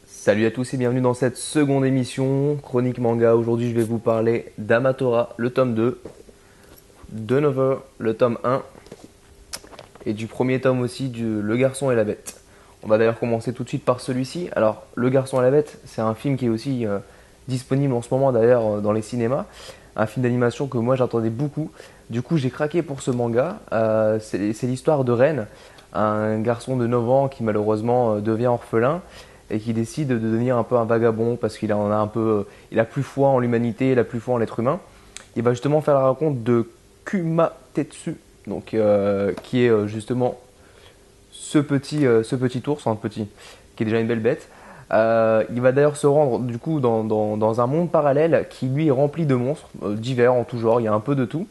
Salut à tous et bienvenue dans cette seconde émission Chronique Manga. Aujourd'hui je vais vous parler d'Amatora, le tome 2, de Nover, le tome 1 et du premier tome aussi du Le Garçon et la Bête. On va d'ailleurs commencer tout de suite par celui-ci. Alors Le Garçon et la Bête, c'est un film qui est aussi disponible en ce moment d'ailleurs dans les cinémas. Un film d'animation que moi j'attendais beaucoup. Du coup j'ai craqué pour ce manga. C'est l'histoire de Ren, un garçon de 9 ans qui malheureusement devient orphelin et qui décide de devenir un peu un vagabond parce qu'il en a un peu, il a plus foi en l'humanité, il a plus foi en l'être humain. Il va justement faire la rencontre de Kumatetsu, donc qui est justement ce petit ours, enfin petit, qui est déjà une belle bête. Il va d'ailleurs se rendre du coup dans un monde parallèle qui lui est rempli de monstres divers en tout genre, il y a un peu de tout.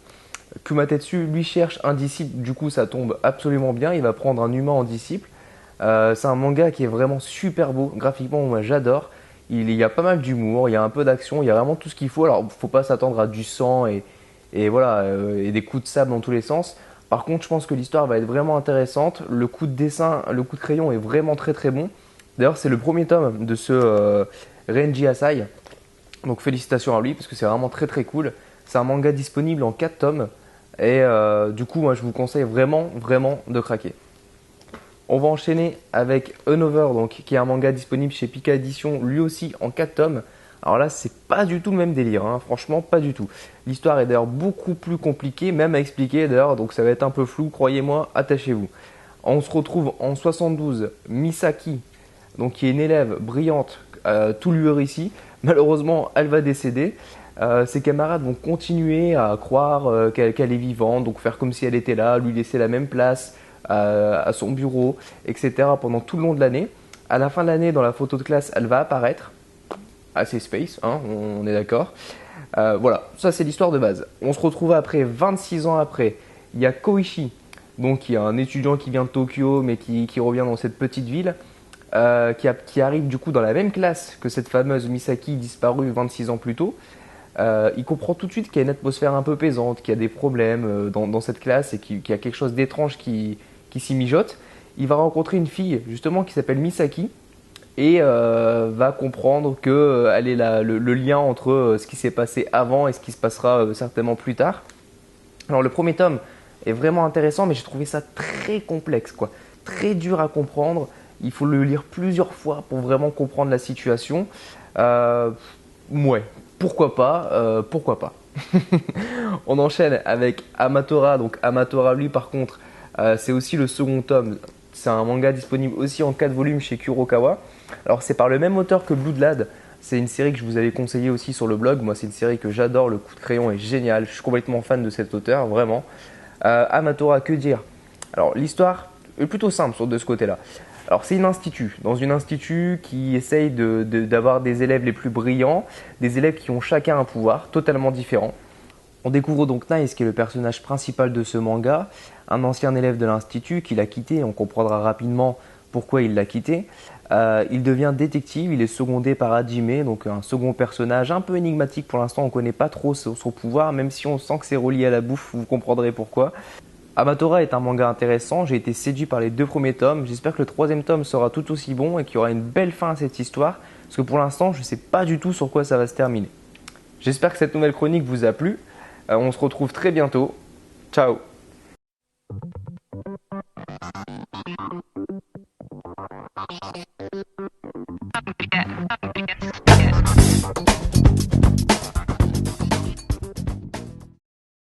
Kumatetsu lui cherche un disciple, du coup ça tombe absolument bien, il va prendre un humain en disciple. C'est un manga qui est vraiment super beau, graphiquement moi j'adore. Il y a pas mal d'humour, il y a un peu d'action, il y a vraiment tout ce qu'il faut. Alors faut pas s'attendre à du sang et voilà, et des coups de sable dans tous les sens. Par contre je pense que l'histoire va être vraiment intéressante. Le coup de dessin, le coup de crayon est vraiment très très bon. D'ailleurs c'est le premier tome de ce Renji Asai. Donc félicitations à lui parce que c'est vraiment très très cool. C'est un manga disponible en 4 tomes. Et du coup moi je vous conseille vraiment de craquer. On va enchaîner avec Another, donc, qui est un manga disponible chez Pika Edition, lui aussi en 4 tomes. Alors là, c'est pas du tout le même délire, hein, franchement, pas du tout. L'histoire est d'ailleurs beaucoup plus compliquée, même à expliquer d'ailleurs, donc ça va être un peu flou, croyez-moi, attachez-vous. On se retrouve en 72, Misaki, donc qui est une élève brillante, tout lui ici. Malheureusement, elle va décéder. Ses camarades vont continuer à croire qu'elle est vivante, donc faire comme si elle était là, lui laisser la même place à son bureau, etc. pendant tout le long de l'année. À la fin de l'année, dans la photo de classe, elle va apparaître. Assez space, hein, on est d'accord. Voilà, ça c'est l'histoire de base. On se retrouve après, 26 ans après, il y a Koichi, donc qui est un étudiant qui vient de Tokyo, mais qui revient dans cette petite ville, qui arrive du coup dans la même classe que cette fameuse Misaki disparue 26 ans plus tôt. Il comprend tout de suite qu'il y a une atmosphère un peu pesante, qu'il y a des problèmes dans cette classe et qu'il y a quelque chose d'étrange qui s'y mijote. Il va rencontrer une fille justement qui s'appelle Misaki et va comprendre que elle est le lien entre ce qui s'est passé avant et ce qui se passera certainement plus tard. Alors le premier tome est vraiment intéressant, mais j'ai trouvé ça très complexe, quoi, très dur à comprendre. Il faut le lire plusieurs fois pour vraiment comprendre la situation. Euh, ouais, pourquoi pas, pourquoi pas. On enchaîne avec Amatora. Donc Amatora, lui, par contre, c'est aussi le second tome. C'est un manga disponible aussi en 4 volumes chez Kurokawa. Alors c'est par le même auteur que Bloodlad. C'est une série que je vous avais conseillé aussi sur le blog. Moi, c'est une série que j'adore. Le coup de crayon est génial. Je suis complètement fan de cet auteur, vraiment. Amatora, que dire? Alors l'histoire est plutôt simple de ce côté-là. Alors c'est une institut, dans une institut qui essaye d'avoir des élèves les plus brillants, des élèves qui ont chacun un pouvoir totalement différent. On découvre donc Nice qui est le personnage principal de ce manga, un ancien élève de l'institut qui l'a quitté, on comprendra rapidement pourquoi il l'a quitté. Il devient détective, il est secondé par Hajime, donc un second personnage un peu énigmatique pour l'instant, on ne connaît pas trop son pouvoir, même si on sent que c'est relié à la bouffe, vous comprendrez pourquoi. Amatora est un manga intéressant, j'ai été séduit par les 2 premiers tomes, j'espère que le troisième tome sera tout aussi bon et qu'il y aura une belle fin à cette histoire, parce que pour l'instant je ne sais pas du tout sur quoi ça va se terminer. J'espère que cette nouvelle chronique vous a plu, on se retrouve très bientôt, ciao.